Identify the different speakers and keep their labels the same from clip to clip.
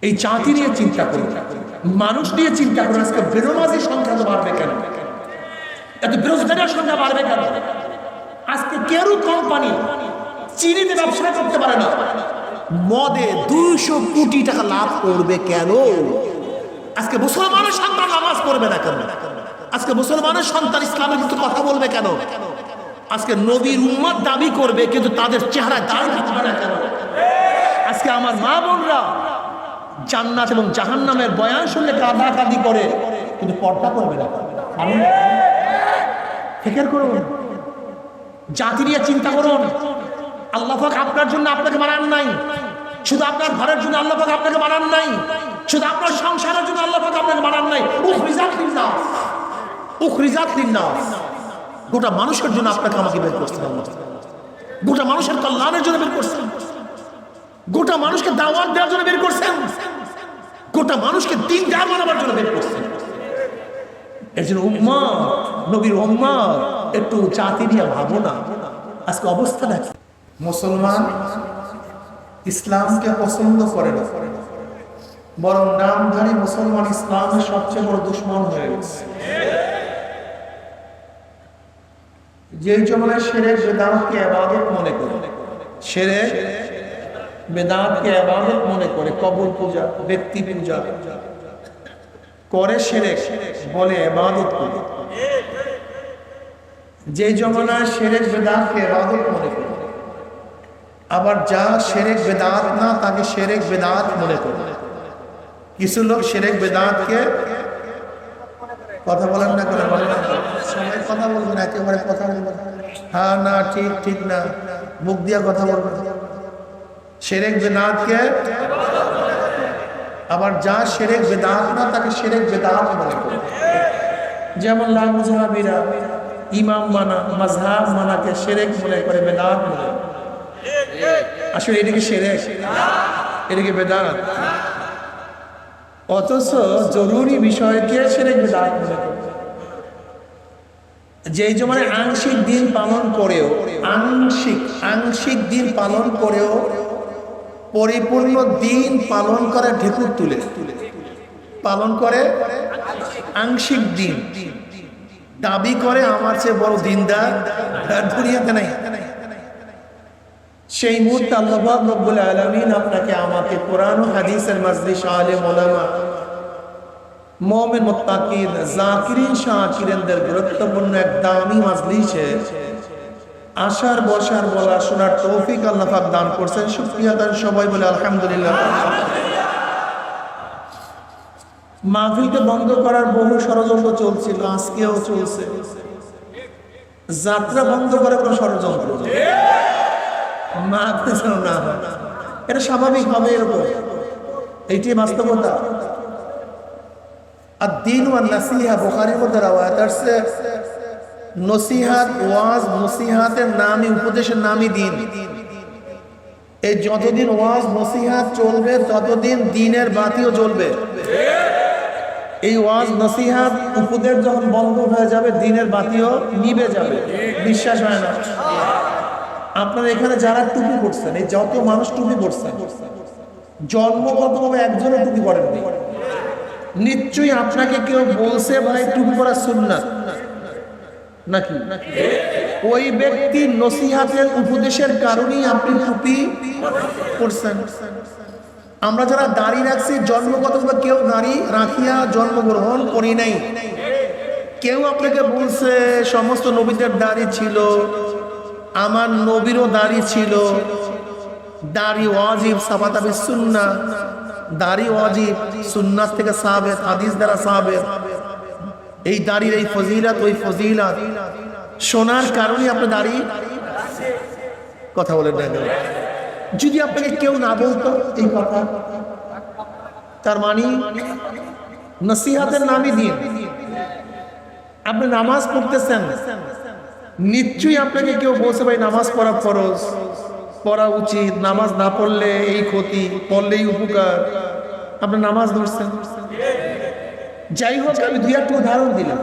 Speaker 1: এই জাতি নিয়ে চিন্তা করুন, মানুষ নিয়ে চিন্তা করুন। আজকে বেনামাজির সংখ্যা তো বাড়বে কেন? এত বেরোজগারের সংখ্যা বাড়বে কেন? আজকে কেউ কোম্পানি চিনিতে ব্যবসা করতে পারে না, মদে 200 কোটি টাকা লাভ করবে কেন? আজকে মুসলমানের সন্তান নামাজ পড়বে না কেন? আজকে মুসলমানের সন্তান ইসলামের কিন্তু কথা বলবে কেন? আজকে নবীর উম্মত দাবি করবে কিন্তু তাদের চেহারা দাঁড় থাকবে না কেন? আজকে আমার মা বোনরা জান্নাত এবং জাহান্নামের বয়ান শুনলে কাঁদাকাঁদি করে কিন্তু পর্দা করবে না। ফিকির করুন, জাতি নিয়ে চিন্তা করুন। আল্লাহ পাক আপনার জন্য আপনাকে বানান নাই, শুধু আপনার ঘরের জন্য আল্লাহ পাক আপনাকে বানান নাই, শুধু আপনার সংসারের জন্য আল্লাহ পাক আপনাকে বানান নাই। উখরিজাত লিন্নাস, গোটা মানুষের জন্য আপনাকে আমাকে বের করছেন। গোটা মানুষের কল্যাণের জন্য বের করছেন, গোটা মানুষকে দাওয়াত দেওয়ার জন্য বের করছেন, গোটা মানুষকে দ্বীনদার বানাবার জন্য বের করছেন। এর জন্য উম্মত, নবীর উম্মত একটু জাতি নিয়ে ভাবো না। আজকে অবস্থা দেখো, মুসলমান ইসলামকে পছন্দ করে না, বরং নামধারী মুসলমান ইসলামের সবচেয়ে বড় দুশ্মন হয়ে গেছে। যেই জমানায় শিরক বেদাতকে ইবাদত মনে করে, শিরক বেদাতকে ইবাদত মনে করে, কবর পূজা, ব্যক্তি পূজা করে, শিরক বলে ইবাদত করে। যেই জমানায় শিরক বেদাতকে ইবাদত মনে করে, আবার যা শিরক বেদাত না তাকে শিরক বেদাত মনে করে। কিছু লোক শিরক বেদাতকে, কথা বলেন না করে বলেন না, সবাই কথা বলবেন, একেবারে কথা বলবেন, হ্যাঁ না ঠিক ঠিক না, মুখ দিয়া কথা বলবেন। শিরক বেদাতকে, আবার যা শিরক বেদাত না তাকে শিরক বেদাত মনে করে। যেমন লামুজাহাবিরা ইমাম মানা, মাযহাব মানাকে শিরক মনে করে, বেদাত মনে করে। আসলে এদিকে শিরক, এদিকে বেদাত। অথচ জরুরি বিষয়কে শিরক বেদাত মনে করে। যেই জমানে আংশিক দিন পালন করেও, আংশিক দিন পালন করেও পরিপূর্ণ দিন পালন করে ঢেকুর তুলে পালন করে, আংশিক দিন দাবি করে আমার চেয়ে বড় দিনদার দুনিয়াতে নাই। সেই মুহূর্তে আল্লাহ পাক রব্বুল আলামিন আপনাকে আমাকে কোরআন ও হাদিসের মজলিস, আলেম ওলামা, মুমিন মুত্তাকিন, জাকিরিন শাকিরিনদের গুরুত্বপূর্ণ এক দামি মজলিসে আসার, বসার, বলা, শোনার তৌফিক আল্লাহ পাক দান করছেন। শুকরিয়া দান সবাই বলে আলহামদুলিল্লাহ। মাহফিলকে বন্ধ করার বহু ষড়যন্ত্র চলছিল, আজকেও চলছে। যাত্রা বন্ধ করে কোনো ষড়যন্ত্র না, এটা স্বাভাবিক হবে, এরকম এইটি বাস্তবতা। আর দিন ওয়া নাসিহা, বুখারীর মধ্যে রাওয়ায়াত আছে, নসিহাত, ওয়াজ, নসিহাতের নামই, উপদেশের নামই দিন। এই যতদিন ওয়াজ নসিহাত চলবে ততদিন দিনের বাতিও জ্বলবে। এই ওয়াজ নসিহাত উপদেশ যখন বন্ধ হয়ে যাবে দিনের বাতিও নিভে যাবে। বিশ্বাস হয় না? আপনারা এখানে যারা টুপি পড়ছেন, এই যত মানুষ টুপি পড়ছেন, জন্মগতভাবে একজনও টুপি পড়েননি। নিশ্চয়ই আপনাকে কেউ বলছে ভাই টুপি পরা সুন্নাত নাকি? ওই ব্যক্তির নসিহাতের উপদেশের কারণেই আপনি টুপি পড়ছেন। আমরা যারা দাড়ি রাখছি, জন্মগতভাবে কেউ দাড়ি রাখিয়া জন্মগ্রহণ করি নাই। কেউ আপনাকে বলছে সমস্ত নবীদের দাড়ি ছিল, আমার নবীরও দাড়ি ছিল, দাড়ি ওয়াজিব, সাবাতা বিস সুন্নাহ, দাড়ি ওয়াজিব, সুন্নাত থেকে সাবেত, হাদিস দ্বারা সাবেত। এই দাড়ির এই ফজিলত, ওই ফজিলত শোনার কারণে আপনি দাড়ি, কথা বলেন না। যদি আপনাকে কেউ না বলতো এই কথা, তার মানে নসিহাতের নামই দিন। আপনি নামাজ পড়তেছেন, নিশ্চয়ই আপনাকে কেউ বলছে ভাই নামাজ পড়া ফরজ, পড়া উচিত, নামাজ না পড়লে এই ক্ষতি, পড়লেই উপকার, আপনি নামাজ ধরছেন। যাই হোক, আমি দুই একটা উদাহরণ দিলাম।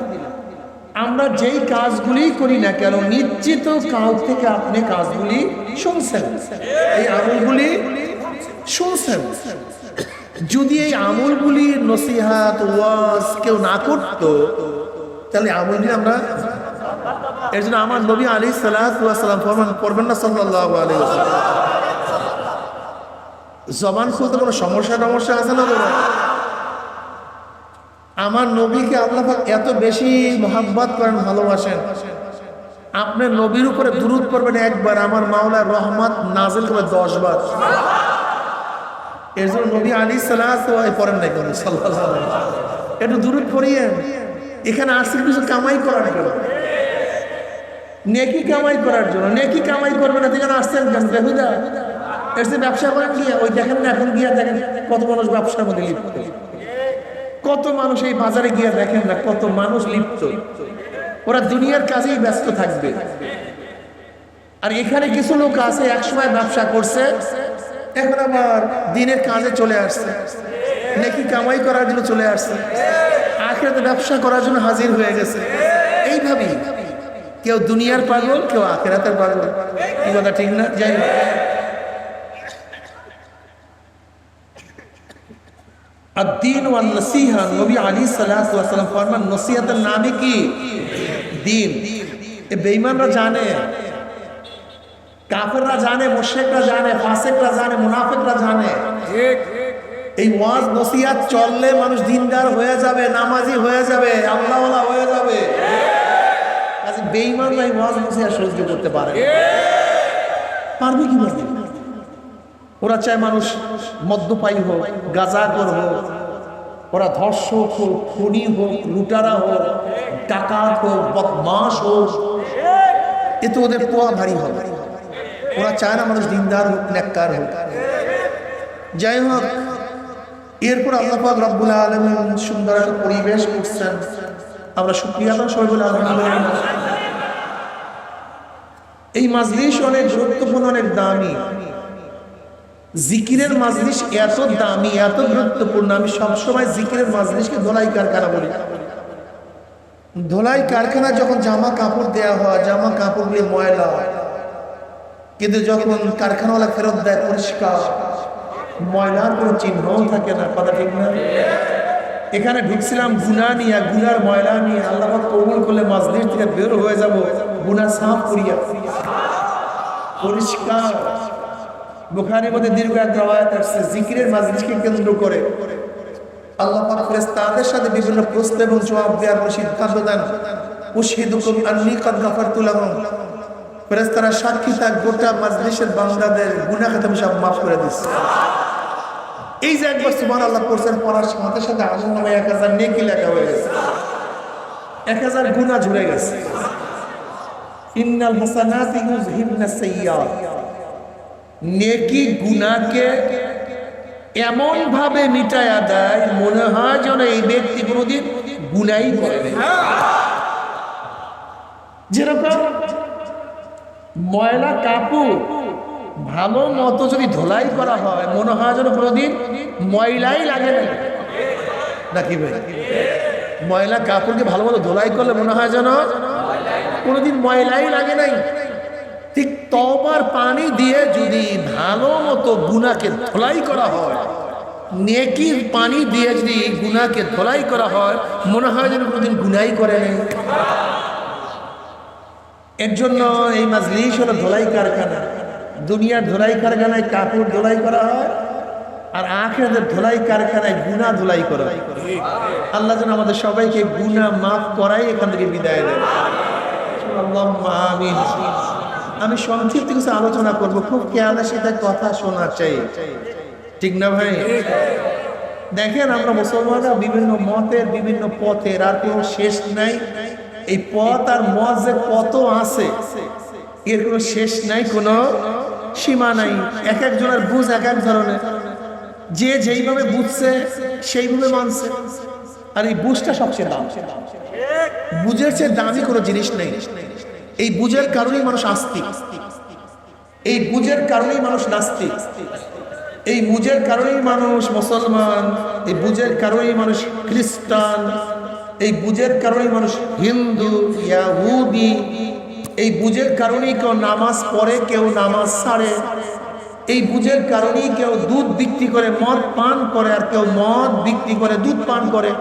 Speaker 1: আমরা যেই কাজগুলি করি না কেন, নিশ্চিত কাজ থেকে আপনি কাজগুলি শুনছেন, এই আমলগুলি শুনছেন। যদি এই আমলগুলি নসিহাত ওয়াজ কেউ না করতো তাহলে আমলগুলি আমরা, এর জন্য আমার নবী আলাইহিস সালাতু ওয়াস সালাম ফরমান করবেন না সাল্লাল্লাহু আলাইহি ওয়াসাল্লাম, জবান খুলতে কোনো সমস্যা আছে না বলো? আমার নবীকে আল্লাহ পাক এত বেশি মহব্বত করেন, ভালোবাসেন, আপনার নবীর উপরে দুরূদ পড়বেন একবার, আমার মাওলার রহমত নাজিল করবে 10 বার। এর জন্য নবী আলাইহিস সালাতু পড়েন না কেন সাল্লাল্লাহু আলাইহি ওয়াসাল্লাম, একটু দুরূদ পড়িয়েন। এখানে আসছে কিছু কামাই করার জন্য, নেকি কামাই করার জন্য। নেকি কামাই করবে না এখানে আসছেন কেন? বেহুদা এসে ব্যবসা করেন গিয়ে, ওই দেখেন না এখন গিয়ে দেখেন কত মানুষ ব্যবসার মধ্যে লিপ্ত, কত মানুষ এই বাজারে গিয়ে দেখেন না কত মানুষ লিপ্ত, ওরা দুনিয়ার কাজেই ব্যস্ত থাকবে। আর এখানে কিছু লোক আছে একসময় ব্যবসা করছে, এখন আবার দিনের কাজে চলে আসছে, নেকি কামাই করার জন্য চলে আসছে, আখিরাতে ব্যবসা করার জন্য হাজির হয়ে গেছে। এইভাবেই কেউ দুনিয়ার পাগল, কেউ আখিরাতের পাগল। কি কথা ঠিক না? যাই হোক, আদ-দীন ওয়ান নসিহা, নবী আলাইহিস সালাতু ওয়াস সালাম ফরমান নসিহতের নামই কি? দ্বীন। এ বেঈমানরা জানে, কাফেররা জানে, মুশরিকরা জানে, ফাসিকরা জানে, মুনাফিকরা জানে। ঠিক, এই ওয়াজ নসিহত চললে মানুষ দিনদার হয়ে যাবে, নামাজি হয়ে যাবে, আল্লাহওয়ালা হয়ে যাবে। কাজে বেঈমানরা এই ওয়াজ নসিহত সহ্য করতে পারে না। পারবে কি পারবে? ওরা চায় মানুষ মদ্যপায়ী হোক, গাঁজাখোর হোক, ওরা ধর্ষক হোক, খুনি হোক, লুটারা হোক, ডাকাত হোক, বদমাশ হোক, এ তো ওদের পোয়া ভারী হবে। ওরা চায় না মানুষ দিনদার হোক, নেককার হোক। যাই হোক, এরপর আল্লাহ পাক রব্বুল আলামিন সুন্দর একটা পরিবেশ করছেন, আমরা শুকরিয়া আদায় সবাই বলে আলহামদুলিল্লাহ। এই মাজলিস অনেক গুরুত্বপূর্ণ, অনেক দামি। জিকিরের মাজলিস এত দামি, এত গুরুত্বপূর্ণ, আমি সবসময় জিকিরের মাজলিসকে ধোলাই কারখানা বলি। ধোলাই কারখানা যখন জামা কাপড় দেয়া হয়, জামা কাপড়গুলি ময়লা, কিন্তু যখন কারখানাওয়ালা ফেরত দেয় পরিষ্কার, ময়লার কোনো চিহ্নও থাকে না। কথা ঠিক না? এখানে ঢুকছিলাম গুনাহ নিয়ে, গুনার ময়লা নিয়ে, আল্লাহ পাক কবুল করলে মাজলিস থেকে বের হয়ে যাব গুনাহ সাফ করিয়া, পরিষ্কার। বুখারীর মধ্যে দীর্ঘ এক riwayat আছে, জিকিরের মাজলিসকে কেন্দ্র করে আল্লাহ পাক ফেরেশতাদের সাথে বিভিন্ন প্রশ্ন এবং জবাব দেওয়ার পর সিদ্ধান্ত দেন, উশহিদুকুম আন্নী কাদ গাফারতু লাহুম। ফেরেশতারা সাক্ষী থাক, গোটা মাজলিসের বান্দাদের গুনাহ খাতা আমি সব মাফ করে দিচ্ছি। এই যে একবার সুবহানাল্লাহ পড়ছেন, পড়ার সাথে সাথে আমলনামায় 1000 নেকি লেখা হয়ে গেছে, 1000 গুনাহ ঝরে গেছে। ইন্নাল হাসানাতি ইউযহিবনাস সাইয়্যাত, নেকি গুনাহকে এমন ভাবে মিটায়া দেয় মনে হয় যেন এই ব্যক্তি কোনোদিন গুনাহই করেনি। যেরকম ময়লা কাপড় ভালো মতো যদি ধোলাই করা হয় মনে হয় যেন কোনোদিন ময়লাই লাগে না, নাকি ভাই? ময়লা কাপড়কে ভালো মতো ধোলাই করলে মনে হয় যেন কোনোদিন ময়লাই লাগে নাই। ঠিক তওবার পানি দিয়ে যদি ভালো মতো গুনাহকে ধোলাই করা হয়, নেকির পানি দিয়ে যদি গুনাহকে ধোলাই করা হয় মনে হয় যেন কোনোদিন গুনাহই করে নাই। এর জন্য এই মাজলিস হলো ধোলাই কারখানা। দুনিয়ার ধোলাই কারখানায় কাপড় ধোলাই করা হয়, আর আখিরাতের ধোলাই কারখানায় গুনাহ ধোলাই করা হয়। আল্লাহ যেন আমাদের সবাইকে গুনাহ মাফ করাই এখান থেকে বিদায় দেয়। আল্লাহুম্মা আমিন। আমি সংক্ষিপ্ত কিছু আলোচনা করব, খুব খেয়ালের সাথে কথা শোনা চাই, ঠিক না ভাই? দেখেন, আমরা মুসলমানরা বিভিন্ন মতের, বিভিন্ন পথের, আর কোনো শেষ নাই। এই পথ আর মত যে কত আছে এর কোনো শেষ নাই, কোনো সীমা নাই। এক একজনের বুঝ এক এক ধরনের, যে যেইভাবে বুঝছে সেইভাবে মানছে। আর এই বুঝটা সবচেয়ে দাম, বুঝের চেয়ে দামি কোনো জিনিস নেই। এই বুঝের কারণেই মানুষ আস্তিক, এই বুঝের কারণেই মানুষ নাস্তিক, এই বুঝের কারণেই মানুষ মুসলমান, এই বুঝের কারণেই মানুষ খ্রিস্টান, এই বুঝের কারণেই মানুষ হিন্দু, ইহুদি। এই বুঝের কারণেই কেউ নামাজ পড়ে, কেউ নামাজ ছাড়ে। এই বুঝের কারণেই কেউ দুধ বিক্রি করে মদ পান করে, আর কেউ মদ বিক্রি করে দুধ পান করে।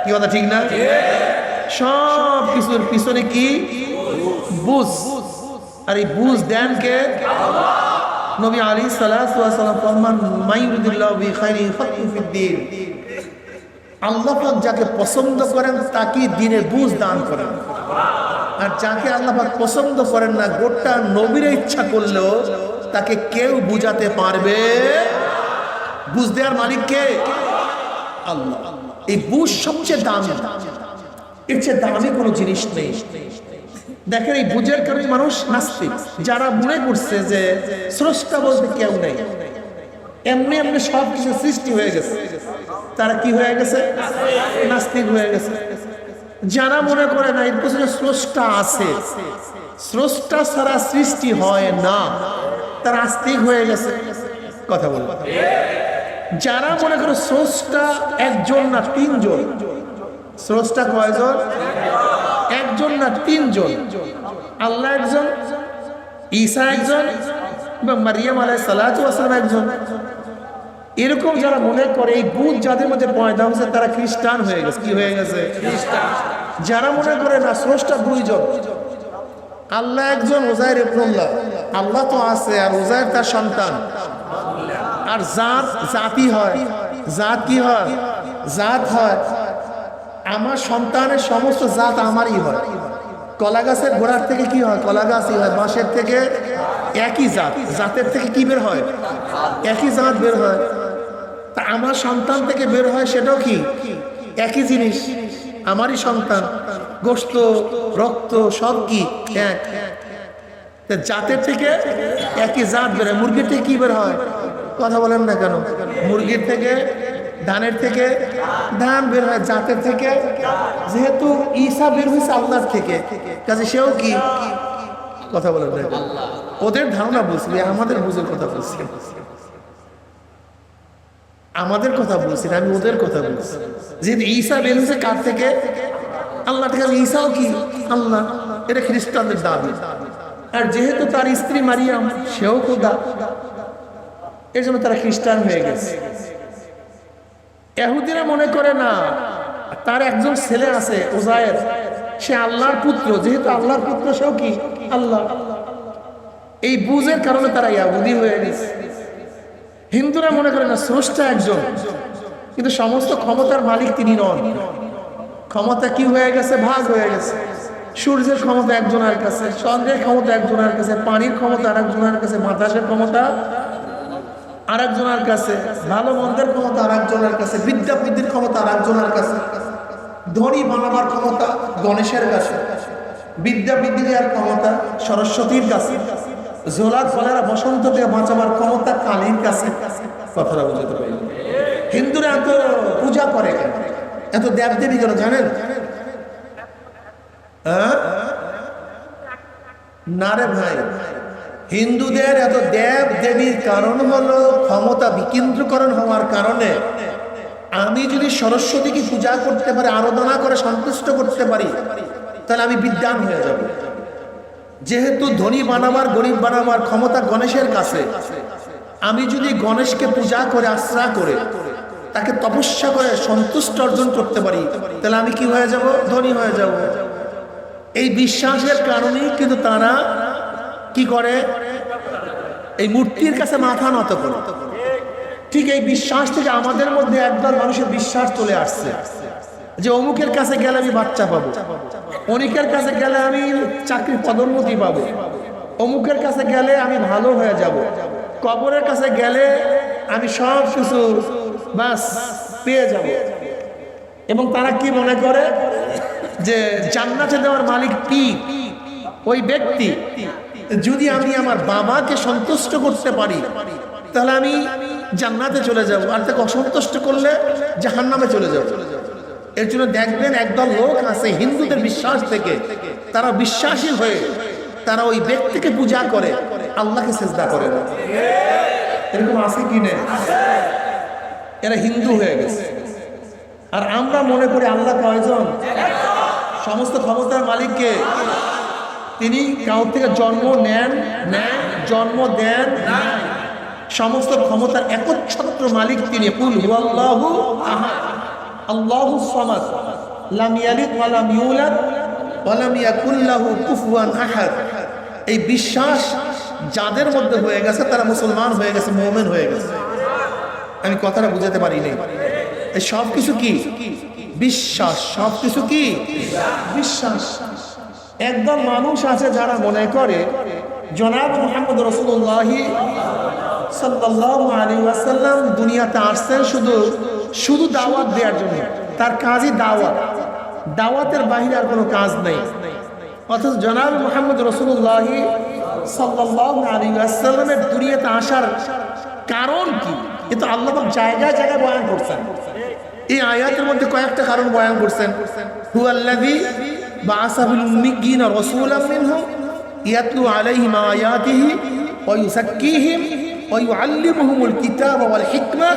Speaker 1: কি কথা ঠিক না? সব কিছুর পিছনে কি? বুঝ। আর এই বুঝ দেন কে? নবী আলাইহিস সালাতু ওয়াস সালাম ফরমান, মাইয়ুরিদিল্লাহু বিখাইরিন ফাকহু ফিদ্দীন। আল্লাহ পাক যাকে পছন্দ করেন তাকে দ্বীনে বুঝ দান করেন, আর যাকে আল্লাহ পাক পছন্দ করেন না, গোটা নবীর ইচ্ছা করলেও তাকে কেউ বুঝাতে পারবে। বুঝ দেওয়ার মালিক কে? আল্লাহ। এই বুঝ সবচেয়ে দামি, এর চেয়ে দামি কোনো জিনিস নেই। দেখেন এই বুঝের কারণে মানুষ নাস্তিক, যারা মনে করছে যে স্রষ্টা বলতে কেউ নেই, এমনি এমনি সব কিছু সৃষ্টি হয়ে গেছে, তারা কি হয়ে গেছে? নাস্তিক হয়ে গেছে। যারা মনে করে না এর পিছনে স্রষ্টা আছে, স্রষ্টা ছাড়া সৃষ্টি হয় না, তারা আস্তিক হয়ে গেছে। কথা বল। যারা মনে করে স্রষ্টা একজন না তিনজন, স্রষ্টা কয়জন? একজন না তিনজন। আল্লাহ একজন, ঈসা একজন, এবং মারিয়াম আলাইহিস সালাতু ওয়াস সালাম একজন। এরকম যারা মনে করে, এই বুঝ যাদের মধ্যে পয়দা হয়েছে তারা খ্রিস্টান হয়ে গেছে। কি হয়ে গেছে? যারা মনে করে না স্রষ্টা দুইজন, আল্লাহ একজন, উযাইর ইবনুল্লাহ, আল্লাহ তো আছে আর উযাইর তার সন্তান। আর জাত জাতি হয়, জাত কি হয়? জাত হয়। আমার সন্তানের সমস্ত জাত আমারই হয়। কলা গাছের গোড়ার থেকে কি হয়? কলা গাছই হয়। বাঁশের থেকে একই জাত, জাতের থেকে কি বের হয়? একই জাত বের হয়। তা আমার সন্তান থেকে বের হয় সেটাও কি? একই জিনিস, আমারই সন্তান। গোশত, রক্ত সব কি এক। জাতের থেকে একই জাত বের হয়। মুরগির থেকে কি বের হয়? কথা বলেন না কেন? মুরগির থেকে, ধানের থেকে ধান বের হয়, জাতের থেকে। যেহেতু ঈসা বের হয়েছে আল্লাহর থেকে, কাজে সেও কি? কথা বলেন না। ওদের ধারণা বুঝলি, আমাদের বুঝের কথা বলছি, আমাদের কথা বলছি না, আমি ওদের কথা বলছি। যেহেতু ঈসা বের হয়েছে কার থেকে? আল্লাহ থেকে, ঈসাও কি? আল্লাহ। এটা খ্রিস্টানদের দাবি। আর যেহেতু তার স্ত্রী মারিয়াম সেও খোদা, এর জন্য তারা খ্রিস্টান হয়ে গেছে। ইহুদিরা মনে করে না, তার একজন ছেলে আছে উযাইর, সে আল্লাহর পুত্র, যেহেতু আল্লাহর পুত্র সেও কি? আল্লাহ। এই বুঝের কারণে তারা ইহুদি হয়ে গেছে। হিন্দুরা মনে করে না স্রষ্টা একজন, কিন্তু সমস্ত ক্ষমতার মালিক তিনি নন। ক্ষমতা কি হয়ে গেছে? ভাগ হয়ে গেছে। সূর্যের ক্ষমতা একজনের কাছে, চন্দ্রের ক্ষমতা একজনের কাছে, পানির ক্ষমতা আরেকজনের কাছে, বাতাসের ক্ষমতা আরেকজনের কাছে, ভালো মন্দের ক্ষমতা আরেকজনের কাছে, বিদ্যা বুদ্ধির ক্ষমতা আরেকজনের কাছে, ধনী বানাবার ক্ষমতা গণেশের কাছে, বিদ্যা বৃদ্ধি দেওয়ার ক্ষমতা সরস্বতীর কাছে, ঝোলা ফলেরা বসন্ত দিয়ে বাঁচাবার ক্ষমতা কালীর কাছে। কথাটা বুঝতে পারি। হিন্দুরা এত পূজা করে কেন? এত দেবদেবী কেন জানেন? না রে ভাই, হিন্দুদের এত দেব দেবীর কারণ হলো ক্ষমতা বিকেন্দ্রীকরণ হওয়ার কারণে। আমি যদি সরস্বতীকে পূজা করতে পারি, আরাধনা করে সন্তুষ্ট করতে পারি, তাহলে আমি বিদ্বান হয়ে যাব। যেহেতু ধনী বানাবার গরিব বানাবার ক্ষমতা গণেশের কাছে, আমি যদি গণেশকে পূজা করে, আশ্রা করে, তাকে তপস্যা করে সন্তুষ্ট অর্জন করতে পারি, তাহলে আমি কি হয়ে যাব? ধনী হয়ে যাব। এই বিশ্বাসের কারণেই কিন্তু তারা কি করে? এই মূর্তির কাছে মাথা নত করে। ঠিক এই বিশ্বাস থেকে আমাদের মধ্যে একদল মানুষের বিশ্বাস চলে আসছে যে অমুকের কাছে গেলে আমি বাচ্চা পাবো, অনিকের কাছে গেলে আমি চাকরি পদোন্নতি পাবো, অমুকের কাছে গেলে আমি ভালো হয়ে যাব, কবরের কাছে গেলে আমি সব কিছু বাস পেয়ে যাব। এবং তারা কি মনে করে যে জান্নাতে দেওয়ার মালিক কি? ওই ব্যক্তি। যদি আমি আমার বাবাকে সন্তুষ্ট করতে পারি তাহলে আমি জান্নাতে চলে যাব, আর তাকে অসন্তুষ্ট করলে জাহান্নামে চলে যাব। এর জন্য দেখবেন একদল লোক আছে হিন্দুদের বিশ্বাস থেকে, তারা বিশ্বাসী হয়ে তারা ওই ব্যক্তিকে পূজা করে, আল্লাহকে সিজদা করে না। এরকম আছে কি না? এরা হিন্দু হয়ে গেছে। আর আমরা মনে করি আল্লাহ কয়জন? সমস্ত ক্ষমতার মালিককে। তিনি কাউর থেকে জন্ম নেন, জন্ম দেন। সমস্ত ক্ষমতার একচ্ছত্র মালিক তিনি। কুল হুয়াল্লাহু আহাদ আল্লাহুস সামাদ লাম ইয়ালিদ ওয়া লাম ইউলাদ ওয়া লাম ইয়াকুল লাহু কুফুয়ান আহাদ। এই বিশ্বাস যাদের মধ্যে হয়ে গেছে তারা মুসলমান হয়ে গেছে, মুমিন হয়ে গেছে। আমি কথাটা বুঝাতে পারি নাই। এই সব কিছু কি বিশ্বাস, সব কিছু কি বিশ্বাস। একদল মানুষ আছে যারা মনে করে জনাব মুহাম্মদ রাসূলুল্লাহ সাল্লাল্লাহু আলাইহি ওয়াসাল্লাম দুনিয়াতে আসছেন শুধু দাওয়াত দেওয়ার জন্য। তার কাজই দাওয়াত, দাওয়াতের বাইরে আর কোনো কাজ নেই। অথচ জনাব মুহাম্মদ রাসূলুল্লাহ সাল্লাল্লাহু আলাইহি ওয়াসাল্লামের দুনিয়াতে আসার কারণ কি, এটা আল্লাহ পাক জায়গায় জায়গায় বয়ান করছেন। এই আয়াতের মধ্যে কয়েকটা কারণ বয়ান করছেন। হুয়াল্লাযী বা'আসা ফিল উম্মিয়্যিনা রাসূলাম মিনহুম ইয়াতলু আলাইহিম আয়াতিহি ওয়া ইউযাক্কিহিম ওয়া ইউআল্লিমুহুমুল কিতাবা ওয়াল হিকমা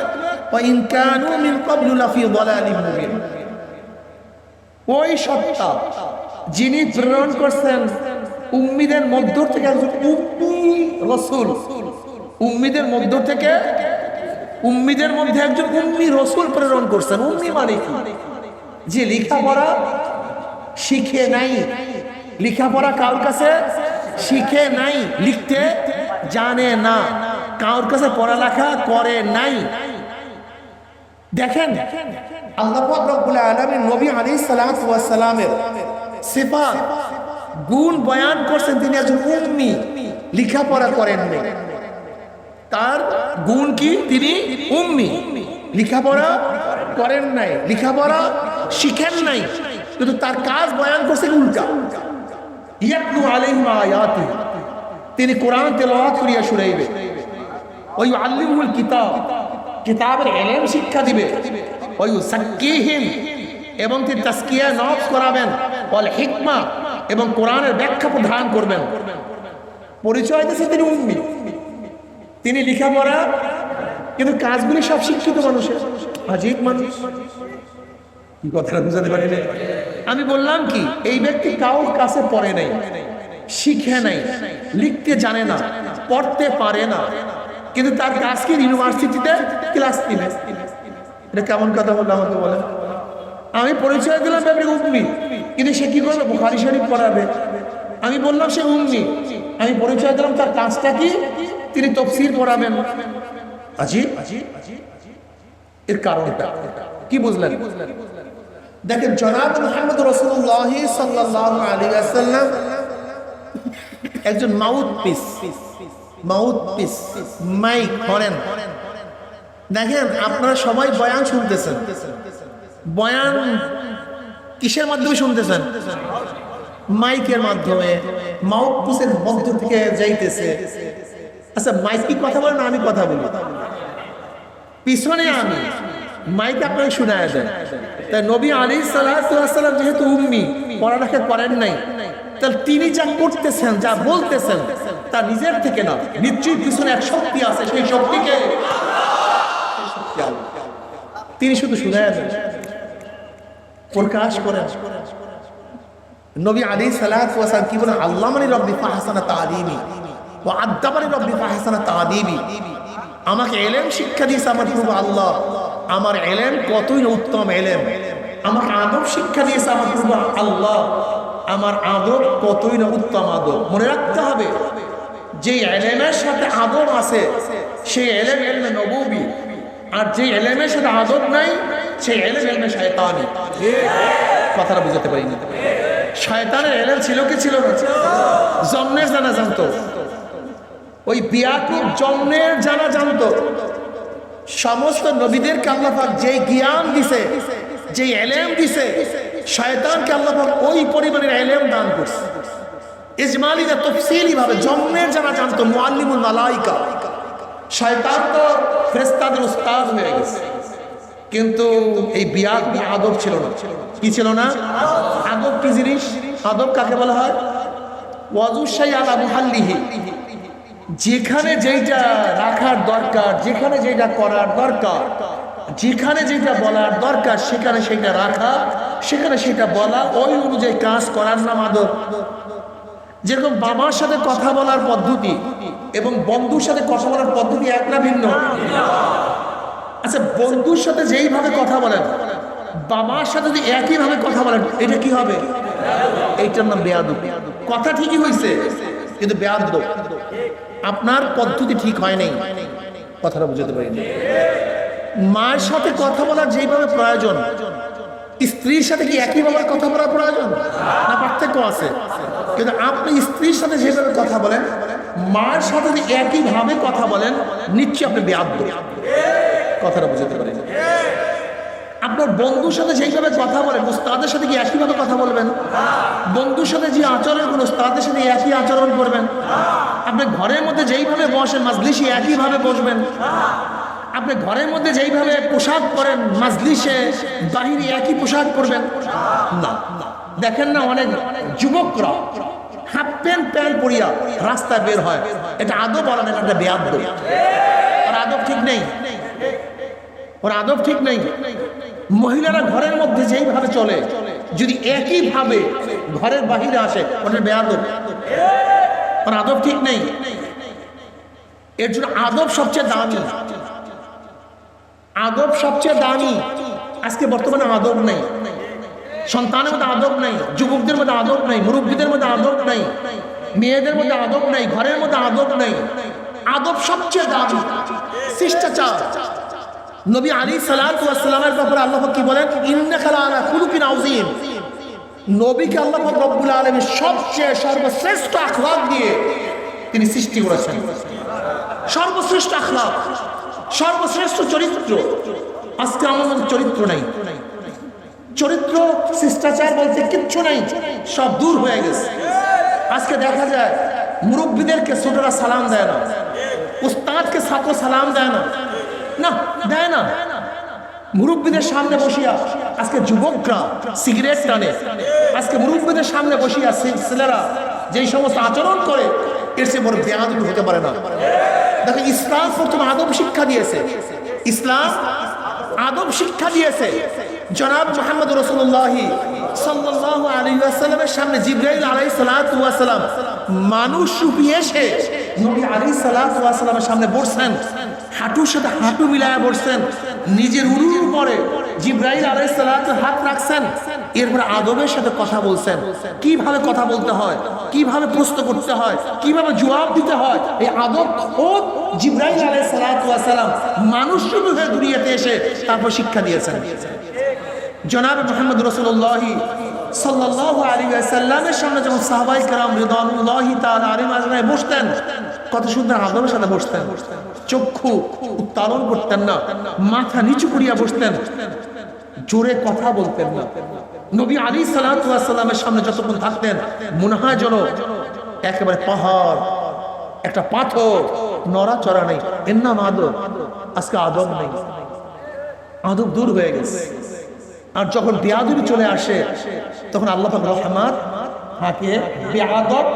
Speaker 1: ওয়া ইন কানু মিন ক্বাবলু লাফি যালালিম মুবিন। ওই সত্তা যিনি প্রেরণ করছেন উম্মীদের মধ্য থেকে একজন উম্মি রাসূল, উম্মীদের মধ্য থেকে উম্মীদের মধ্যে একজন উম্মি রাসূল প্রেরণ করছেন। উম্মি মানে কি? যে লেখাপড়া শিখে নাই, লেখাপড়া কারোর কাছে শিখে নাই, লিখতে জানে না, কারোর কাছে পড়ালেখা করে নাই। দেখেন আল্লাহ পাক রব্বুল আলামিন নবী আলাইহিস সালাতু ওয়াস সালামের সিফাত গুণ বয়ান করছেন। তিনি একজন উম্মি, লেখাপড়া করেন নাই। তার গুণ কি? তিনি উম্মি, লেখাপড়া করেন নাই, লেখাপড়া শিখেন নাই, কিন্তু তার কাজ বয়ান করছেন উল্টা। ইয়াতলু আলাইহিম আয়াতি, তিনি কোরআন তেলাওয়াত করিয়া শুনাইবে। ওয়া ইউআল্লিমুহুল কিতাব, কিতাবের ইলম শিক্ষা দিবে। ওয়া ইউযাক্কিহিম, এবং তিনি তাজকিয়া নফস করাবেন। ওয়াল হিকমা, এবং কোরআনের ব্যাখ্যা প্রদান করবেন। পরিচয় দিয়েছে তিনি উম্মি, তিনি লেখাপড়া, কিন্তু কাজগুলি সব শিক্ষিত মানুষের। আজীব মানুষ, কি কথাটা বুঝাতে পারি না? আমি বললাম কি, এই ব্যক্তি কারোর কাছে পড়ে নাই, শিখে নাই, লিখতে জানে না, পড়তে পারে না, কিন্তু তার কাজ কি ইউনিভার্সিটিতে ক্লাস নিবে। এটা কেমন কথা বললো আমাকে বলেন? আমি পরিচয় দিলাম ব্যাপারে উম্মি, কিন্তু সে কি করবে? বুখারী শরীফ পড়াবে। আমি বললাম সে উম্মি, আমি পরিচয় দিলাম তার কাজটা কি? তিনি তাফসীর পড়াবেন। আজীব, এর কারণটা কি বুঝলেন? দেখেন জনাব মুহাম্মদ রাসূলুল্লাহ সাল্লাল্লাহু আলাইহি ওয়াসাল্লাম একজন মাউথপিস, মাইক হরেন। দেখেন আপনারা সবাই বয়ান শুনতেছেন, বয়ান কিসের মাধ্যমে শুনতেছেন? মাইকের মাধ্যমে, মাউথপিসের মধ্য থেকে যাইতেছে। আচ্ছা মাইক কি কথা বলে না আমি কথা বলি? পিছনে আমি, মাইক আপনাকে শোনায় দেয়। তাই নবী আলাইহিস সালাতু ওয়াস সালাম যেহেতু উম্মি, পড়ালেখা করেন নাই, তাহলে তিনি যা করতেছেন, যা বলতেছেন, তা নিজের থেকে না, নিশ্চয়ই পিছনে এক শক্তি আছে। সেই শক্তিকে তিনি শুধু শুনায় দেন, প্রকাশ করেন। নবী আলাইহিস সালাতু ওয়াস সালাম কি বলেন? আল্লামানি রব্বি ফাহসানা তা'লিমি ওয়া আদ্দাবানি রব্বি ফাহসানা তা'দিবি। আমাকে ইলম শিক্ষা দিয়েছে আমার প্রভু আল্লাহ, আমার ইলম কতই না উত্তম ইলম। আমাকে আদব শিক্ষা দিয়েছে আমার প্রভু আল্লাহ, আমার আদব কতই না উত্তম আদব। মনে রাখতে হবে, যে ইলমের সাথে আদব আছে সেই ইলম ইলমে নবুবী, আর যে ইলমের সাথে আদব নাই সেই ইলম ইলমে শয়তানি। কথাটা বুঝাতে পারিনি? শয়তানের ইলম ছিল কি ছিল না? জন্মের জানা জানতো, ওই বিয়াকুব জন্মের জানা জানতো। সমস্ত নবীদেরকে আল্লাহ পাক যে জ্ঞান দিছে, যে ইলম দিছে, শয়তানকে আল্লাহ পাক ওই পরিমাণের ইলম দান করছে। ইজমালি না তাফসীলি ভাবে জন্মের জানা জানতো। মুআল্লিমুল মালায়েকা, শয়তান তো ফেরেশতাদের উস্তাদ হয়ে গেছে, কিন্তু এই বিয়াকুব আদব ছিল না। কি ছিল না? আদব কি জিনিস? আদব কাকে বলা হয়? ওয়াজু শাই আলা মুহাল্লিহি, যেখানে যেটা রাখার দরকার, যেখানে যেটা করার দরকার, যেখানে যেটা বলার দরকার সেখানে সেটা রাখা, সেখানে সেটা বলা, ওই অনুযায়ী কাজ করার নাম আদব। যেরকম বাবার সাথে কথা বলার পদ্ধতি, এবং বন্ধুর সাথে কথা বলার পদ্ধতি এক না ভিন্ন? আচ্ছা, বন্ধুর সাথে যেইভাবে কথা বলেন, বাবার সাথে যদি একইভাবে কথা বলেন, এটা কি হবে? এইটার নাম বেয়াদব। কথা ঠিকই হয়েছে, কিন্তু বেয়াদব। আপনার পদ্ধতি ঠিক হয় নাই, কথাটা বুঝতে পারিনি। মায়ের সাথে কথা বলার যেইভাবে প্রয়োজন, স্ত্রীর সাথে কি একইভাবে কথা বলার প্রয়োজন? না, পার্থক্য আছে। কিন্তু আপনি স্ত্রীর সাথে যেভাবে কথা বলেন, মায়ের সাথে যদি একইভাবে কথা বলেন, নিশ্চয়ই আপনি বেয়াদব। কথাটা বুঝতে পারেন? আপনার বন্ধুর সাথে যেইভাবে কথা বলেন, উস্তাদের সাথে কি একইভাবে কথা বলবেন? বন্ধুর সাথে যে আচরণ করুন, উস্তাদের সাথে একই আচরণ করবেন? আপনি ঘরের মধ্যে যেইভাবে বসেন, মাজলিসে একইভাবে বসবেন? আপনি ঘরের মধ্যে যেইভাবে পোশাক পরেন, মাজলিসে বাহিরে একই পোশাক পরবেন? না। দেখেন না, অনেক যুবকরা হাফ প্যান্ট পরিয়া রাস্তায় বের হয়, এটা আদব বলা না, এটা বেয়াদব। আর আদব ঠিক নেই, ওর আদব ঠিক নেই। মহিলারা ঘরের মধ্যে যেইভাবে চলে, যদি একইভাবে ঘরের বাহিরে আসে, ওটা বেয়াদব। ওর আদব ঠিক নেই। এর জন্য আদব সবচেয়ে দামি। আদব সবচেয়ে দামি। আজকে বর্তমানে আদব নেই, সন্তানের মধ্যে আদব নেই, যুবকদের মধ্যে আদব নেই, মুরব্বীদের মধ্যে আদব নেই, মেয়েদের মধ্যে আদব নেই, ঘরের মধ্যে আদব নেই। আদব সবচেয়ে দামি, শিষ্টাচার। নবী আলাইহিস সালাতু ওয়াস সালামের ব্যাপারে আল্লাহ কি বলেন? ইন্নাকা লাআলা খুলুকিন আযীম। নবীকে আল্লাহ রব্বুল আলামিন সবচেয়ে সর্বশ্রেষ্ঠ আখলাক দিয়ে তিনি সৃষ্টি করেছেন। সর্বশ্রেষ্ঠ আখলাক, সর্বশ্রেষ্ঠ চরিত্র। আজকে আমাদের চরিত্র নাই, চরিত্র শিষ্টাচার বলতে কিচ্ছু নাই, সব দূর হয়ে গেছে। আজকে দেখা যায় মুরব্বীদেরকে ছোটরা সালাম দেয় না, উস্তাদকে ছাত্র সালাম দেয় না, না দেয় না। মুরব্বীদের সামনে বসিয়া আজকে যুবকরা সিগারেট টানে, আজকে মুরব্বীদের সামনে বসিয়া ছেলেরা যেই সমস্ত আচরণ করে, এর চেয়ে বড় বেয়াদবি হতে পারে না। দেখো, ইসলাম প্রথম আদব শিক্ষা দিয়েছে। ইসলাম আদব শিক্ষা দিয়েছে। জনাব মুহাম্মদ রাসূলুল্লাহ সাল্লাল্লাহু আলাইহি ওয়াসাল্লামের সামনে জিবরাইল আলাইহিস সালাতু ওয়াস সালাম মানুষ রূপে এসে নবী আলাইহিস সালাতু ওয়াস সালামের সামনে বসছেন, হাঁটুর সাথে হাঁটু মিলায়া বসছেন, নিজের উরুর উপরে জিবরাইল আলাইহিস সালাতু হাত রাখছেন। এরপর আদবের সাথে কথা বলছেন, কিভাবে কথা বলতে হয়, কিভাবে প্রশ্ন করতে হয়, কিভাবে জবাব দিতে হয়। এই আদব খোদ জিবরাইল আলাইহিস সালাতু ওয়াস সালাম মানুষ রূপে হয়ে দুনিয়াতে এসে তারপর শিক্ষা দিয়েছেন। জনাব মুহাম্মদ রাসূলুল্লাহ সাল্লাল্লাহু আলাইহি ওয়াসাল্লামের সামনে যখন সাহাবায়ে কেরাম রিদওয়ানুল্লাহি তাআলা আলাইহিম আজমাইন বসতেন, কত সুন্দর আদবের সাথে বসতেন। চক্ষু উত্তোলন করতেন না, মাথা নিচু করিয়া বসতেন, জোরে কথা বলতেন না। নবী আলাইহিস সালাতু ওয়াস সালামের সামনে যতক্ষণ থাকতেন, মনে হয় যেন একেবারে পাহাড়, একটা পাথর, নড়াচড়া নেই। এর নাম আদব। আজকে আদব নেই, আদব দূর হয়ে গেছে। আর যখন বেয়াদবি চলে আসে, তখন আল্লাহ পাক রহমত হাকে বেয়াদব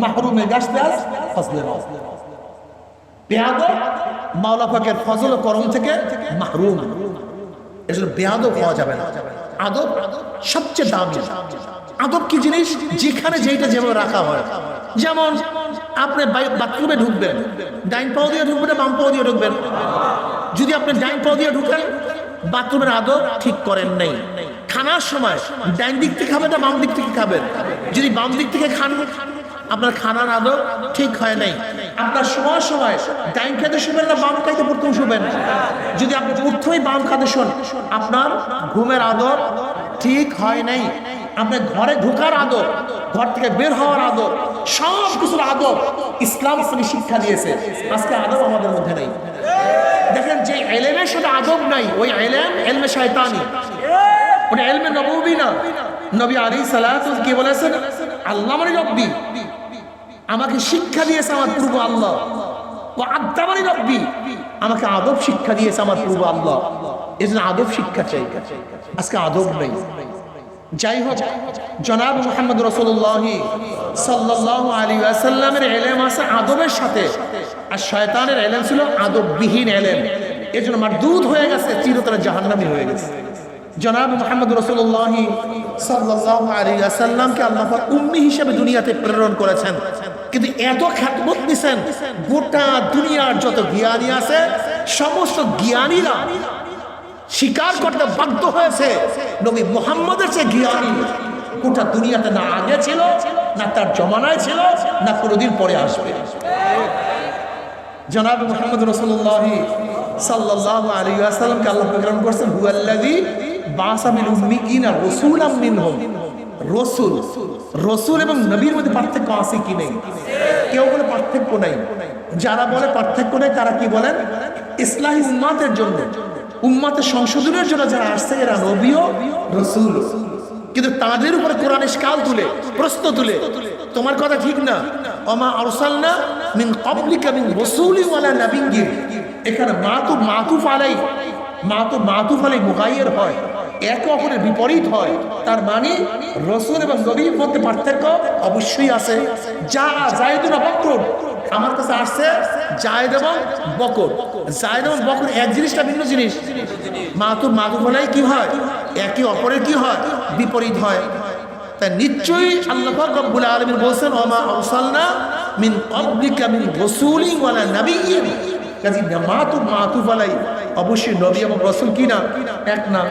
Speaker 1: মাহরুমে গাছদাস ফজলে নাও। বেয়াদব মাওলা পাকের ফজল ও করম থেকে মাহরুম। এজন্য বেয়াদব হওয়া যাবে না। আদব সবচেয়ে দামি। আদব কি জিনিস? যেখানে যেটা যেভাবে রাখা হয়। যেমন আপনি বাথরুমে ঢুকবেন, ডাইন পাও দিয়ে ঢুকবেন না বাম পাও দিয়ে ঢুকবেন? যদি আপনি ডাইন পাও দিয়ে ঢুকেন, বাথরুমের আদব ঠিক করেন নাই। খানার সময় ডাইন দিক থেকে খাবেন না বাম দিক থেকে খাবেন? যদি বাম দিক থেকে খান, আপনার খানার আদব ঠিক হয় নাই। আপনার সময় সময় ডাইন খাইতে শুবেন না বাম খাইতে প্রথম শুবেন? যদি আপনি প্রথমেই বাম খাইতে শোন, আপনার ঘুমের আদব ঠিক হয় নাই। আপনার ঘরে ঢোকার আদব, ঘর থেকে বের হওয়ার আদব, সব কিছুর আদব ইসলাম শিক্ষা দিয়েছে। আজকে আদব আমাদের মধ্যে নেই। দেখেন, যে ইলমের সাথে আদব নাই, ওই ইলম ইলমে শয়তানি, ওটা ইলমে নববী না। নবী আলাইহিস সালাতু কি বলেছেন? আল্লামানি রব্বি, আমাকে শিক্ষা দিয়েছে আমার প্রভু আল্লাহ। ওয়া আদাবানি রব্বি, আমাকে আদব শিক্ষা দিয়েছে আমার প্রভু আল্লাহ। এজন্য আদব শিক্ষা চাই। আজকে আদব নেই। যাই হোক, জনাব মুহাম্মদ রাসূলুল্লাহ সাল্লাল্লাহু আলাইহি ওয়াসাল্লামের ইলম আছে আদবের সাথে, আর শয়তানের ইলম ছিল আদববিহীন ইলম। এজন্য মারদুদ হয়ে গেছে, চিরতরে জাহান্নামী হয়ে গেছে। জনাব মুহাম্মদ রাসূলুল্লাহ সাল্লাল্লাহু আলাইহি ওয়াসাল্লামকে আল্লাহ পাক উম্মি হিসেবে দুনিয়াতে প্রেরণ করেছেন। কিন্তু এত খ্যাতমত নিছেন, গোটা দুনিয়ার যত জ্ঞানী আছে সমস্ত জ্ঞানীরা স্বীকার করতে বাধ্য হয়েছে নবী মুহাম্মদের চেয়ে জ্ঞানী গোটা দুনিয়াতে না আগে ছিল, না তার জমানায় ছিল, না কোনোদিন পরে আসবে। জনাব মুহাম্মদ রাসূলুল্লাহ সাল্লাল্লাহু আলাইহি ওয়াসাল্লামকে আল্লাহ প্রেরণ করেছেন, হুয়াল্লাযী বাআসা মিন উম্মিয়িনা রাসূলাম মিনহুম। রসুল, রসুল এবং নবীর মধ্যে পার্থক্য আছে কি নেই? কেউ বলে পার্থক্য নাই। যারা বলে পার্থক্য নেই তারা কি বলেন? ইসলামী উম্মাতের জন্য, উম্মাতের সংশোধনের জন্য যারা আসছে এরা নবীও রসুল। কিন্তু তাদের উপরে কোরআন ইশকাল তুলে, প্রশ্ন তুলে, তোমার কথা ঠিক না, ওমা আরসালনা মিন ক্বাবলিকা মিন রাসূলিন ওয়ালা নাবিয়্যিন। এখানে মাতুফ আলাই মুগায়্যির হয়, একে অপরের বিপরীত হয়। তার মানে রসুল এবং নবীর মধ্যে পার্থক্য অবশ্যই আছে। জায়েদুন বকর, আমার কাছে আসছে জায়েদ এবং বকর। জায়েদ এবং বকর এক জিনিসটা ভিন্ন জিনিস। মাতুফ আলাই কি হয়? একে অপরের কি হয়? বিপরীত হয়। তাই নিশ্চয়ই আল্লাহ পাক রব্বুল আলামিন বলেন, ওমা আরসালনা মিন ক্বাবলিকা মিন রাসূলিন ওয়ালা নাবিয়্যিন। কাজী মাতুফ আলাই অবশ্যই নবী এবং রাসূল কি না? এক না।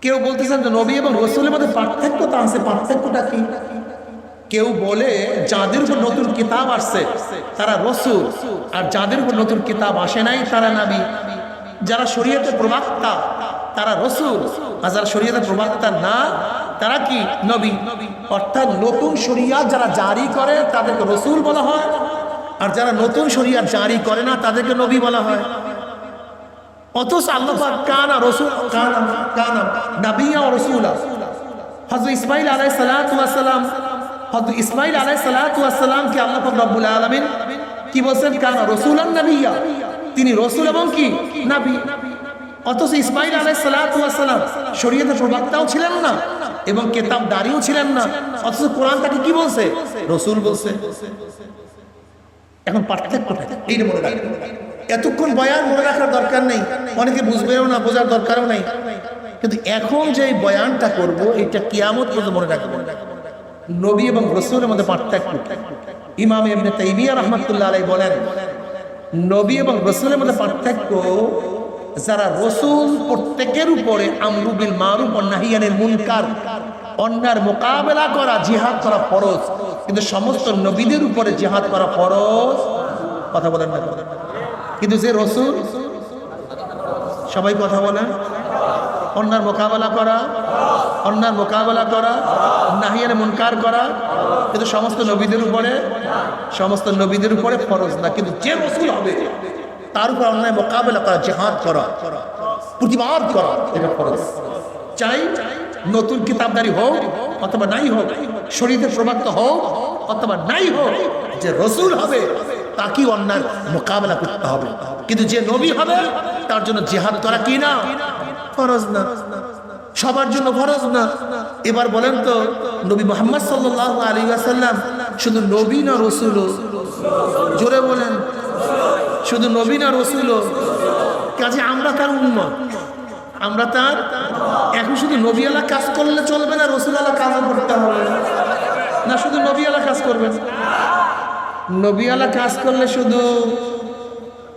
Speaker 1: কেউ বলতেছেন যে নবী এবং রাসূলের মধ্যে পার্থক্যতা আছে, পার্থক্যটা কি? কেউ বলে যাদের উপর নতুন কিতাব আসছে তারা রাসূল, আর যাদের উপর নতুন কিতাব আসে নাই তারা নবী। যারা শরীয়তের প্রবক্তা তারা রাসূল, আর যারা শরীয়তের প্রবক্তা না তারা কি? নবী। অর্থাৎ নতুন শরীয়ত যারা জারি করে তাদেরকে রাসূল বলা হয়, আর যারা নতুন শরীয়ত জারি করে না তাদেরকে নবী বলা হয়। অথচ আল্লাহ পাক কানা রাসূল কানা নাবিয়্যা ওয়া রাসূলা। হযরত ইসমাঈল আলাইহিস সালাতু ওয়াস সালাম, হযরত ইসমাঈল আলাইহিস সালাতু ওয়াস সালাম কে আল্লাহ পাক রব্বুল আলামিন কি বলেন? কানা রাসূলান নাবিয়্যা, তিনি রাসূল এবং কি নবী। অথচ ইসমাঈল আলাইহিস সালাতু ওয়াস সালাম শরীয়তের প্রবক্তাও ছিলেন না এবং কিতাবদারিও ছিলেন না, অথচ কোরআন তাকে কি বলছে? রাসূল বলছে। এখন পার্থক্যটা এইটা মনে রাখবেন। এতক্ষণ বয়ান মনে রাখার দরকার নেই, অনেকে বুঝবেও না, বোঝার দরকারও নেই। কিন্তু এখন যে বয়ানটা করব এটা কিয়ামত পর্যন্ত মনে রাখবেন। নবী এবং রাসূলের মধ্যে পার্থক্য। ইমাম ইবনে তাইমিয়া রাহমাতুল্লাহ আলাইহি বলেন, নবী এবং রাসূলের মধ্যে পার্থক্য, যারা রাসূল প্রত্যেকের উপরে আমরু বিল মারুফ ওয়া নাহী আনিল মুনকার, অন্যায়ের মোকাবেলা করা, জিহাদ করা ফরজ, কিন্তু সমস্ত নবীদের উপরে জিহাদ করা ফরজ। কথা বলেন না? কিন্তু যে রাসূল, সবাই কথা বলেন, অন্যায়ের মোকাবেলা করা, অন্যায়ের মোকাবেলা করা, নাহী আনিল মুনকার করা, কিন্তু সমস্ত নবীদের উপরে ফরজ না। কিন্তু যে রাসূল হবে তার উপর অন্যায় মোকাবেলা করা, জিহাদ করা, প্রতিবাদ করা, এটা ফরজ। চাই নতুন কিতাবদারি হোক অথবা নাই হোক, শরীয়তের প্রবক্তা হোক অথবা নাই হোক, যে রাসূল হবে তাকে অন্যায় মোকাবেলা করতে হবে। কিন্তু যে নবী হবে তার জন্য জিহাদ করা কি না? ফরজ না। সবার জন্য ফরজ না। এবার বলেন তো, নবী মুহাম্মদ সাল্লাল্লাহু আলাইহি ওয়াসাল্লাম শুধু নবী না রাসূল? জোরে বলেন, শুধু নবী না রাসূল? কাজে আমরা তার উম্মত, আমরা তার। এখন শুধু নবী আলা কাজ করলে চলবে না, রাসূল আলা কাজ করতে হবে না? শুধু নবী আলা কাজ করবেন? নবী আলা কাজ করলে শুধু,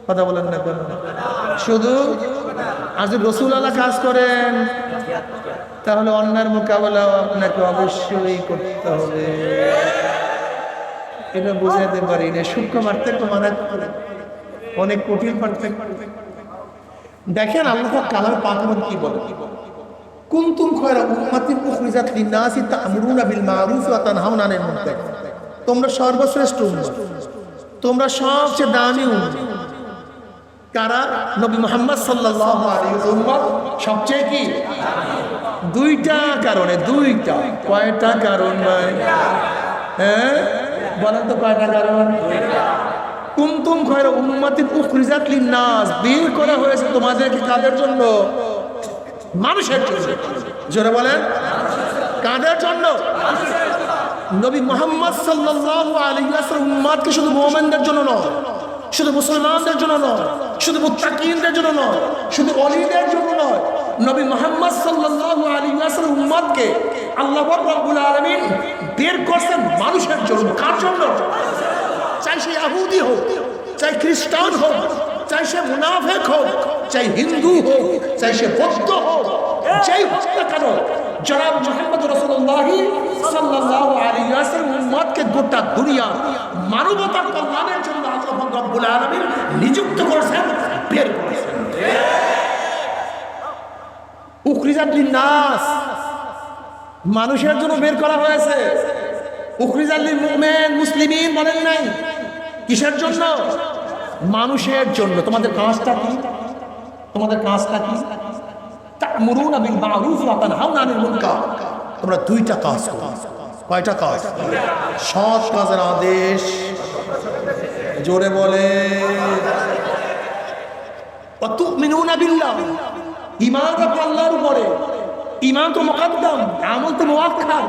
Speaker 1: কথা বলেন না কেন, শুধু আজ রাসূল আলা কাজ করেন তাহলে অন্যায়ের মোকাবেলা আপনাকে অবশ্যই করতে হবে। এটা বুঝাতে পারি না, সূক্ষ্ম পার্থক্য মানে অনেক কঠিন পার্থক্য। দেখেন আল্লাহ কালাম পাকের মধ্যে কি বলে, কুনতুম খায়রা উম্মাতিন উখরিজাত লিন-নাসি তা'মুরুনা বিল মারুফ ওয়া তানহাউনা আনিল মুনকার। তোমরা সর্বশ্রেষ্ঠ উম্মত, তোমরা সবচেয়ে দামি উম্মত। কারা? নবী মুহাম্মদ সাল্লাল্লাহু আলাইহি ওয়াসাল্লাম সবচেয়ে কি? দুইটা কারণে। দুইটা। কয়টা কারণ ভাই? হ্যাঁ বলেন তো কয়টা কারণ? কুনতুম খায়রা উম্মাতিন উখরিজাত লিন-নাস, বের করা হয়েছে তোমাদেরকে কাদের জন্য? মানুষের জন্য। জোরে বলেন, কাদের জন্য? নবী মুহাম্মদ সাল্লাল্লাহু আলাইহি ওয়াসাল্লাম উম্মতকে শুধু মুমিনদের জন্য নয়, শুধু মুসলমানদের জন্য নয়, শুধু মুত্তাকিনদের জন্য নয়, শুধু ওলিদের জন্য নয়, নবী মুহাম্মদ সাল্লাল্লাহু আলাইহি ওয়াসাল্লাম উম্মতকে আল্লাহ রাব্বুল আলামিন বের করছেন মানুষের জন্য। কার জন্য? চাই সে ইহুদি হোক, চাই খ্রিস্টান হোক, চাই সে মুনাফিক হোক, চাই হিন্দু হোক, চাই সে বৌদ্ধ হোক, যেই হোক না কেন, জনাব মুহাম্মদ রাসূলুল্লাহ সাল্লাল্লাহু আলাইহি ওয়াসাল্লাম উম্মতকে গোটা দুনিয়া মানবতার কল্যাণের জন্য আল্লাহ রাব্বুল আলামিন নিযুক্ত করেছেন, বের করেছেন। উখরিজাত লিন-নাস, মানুষের জন্য বের করা হয়েছে। উখরিজাত লিল-মুমিন, মুসলিমিন বলেন নাই। কিসের জন্য? মানুষের জন্য। তোমাদের কাজটা কি? তোমাদের কাজটা কি? তা'মুরুনা বিল মা'রুফ ওয়া তানহাউনা আনিল মুনকার। তোমরা দুইটা কাজ করো। কয়টা কাজ? সৎ কাজের আদেশ, জোরে বলে, ওয়া তু'মিনুনা বিল্লাহ, ঈমান রাখো আল্লাহর উপরে। ঈমান তো মুকদ্দম, আমল তো মুআক্খার।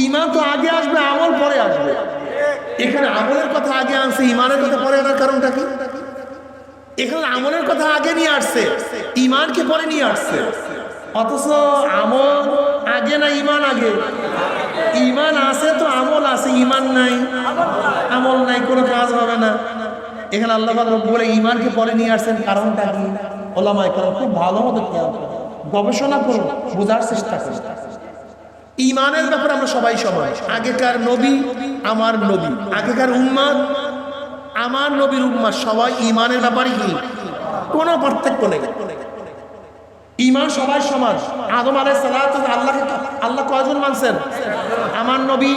Speaker 1: ঈমান তো আগে আসবে, আমল পরে আসবে। এখানে আমলের কথা আগে আনছে, ঈমানের কথা পরে আনার কারণটা কি? এখানে আমলের কথা আগে নিয়ে আসছে, ঈমানকে পরে নিয়ে আসছে। অথচ আমল আগে না ঈমান আগে? ঈমান আছে তো আমল আছে, ঈমান নাই, আমল নাই, কোনো কাজ হবে না। এখানে আল্লাহ পাক বলে ঈমানকে পরে নিয়ে আসছেন, কারণটা কি? ওলামায়ে কেরাম খুব ভালো মতো খেয়াল করুন, গবেষণা করুন, বোঝার চেষ্টা করুন। ঈমানের ব্যাপারে আমরা সবাই সমান। আগেকার নবী আমার নবী, আগেকার উম্মাত আমার নবীর উম্মাত, সবাই ঈমানের ব্যাপারে কি কোনো পার্থক্য নেই। ঈমান সবাই সমান। আদম আলাইহিস সালাতু আল্লাহকে আল্লাহ কয়জন মানছেন? আমার নবী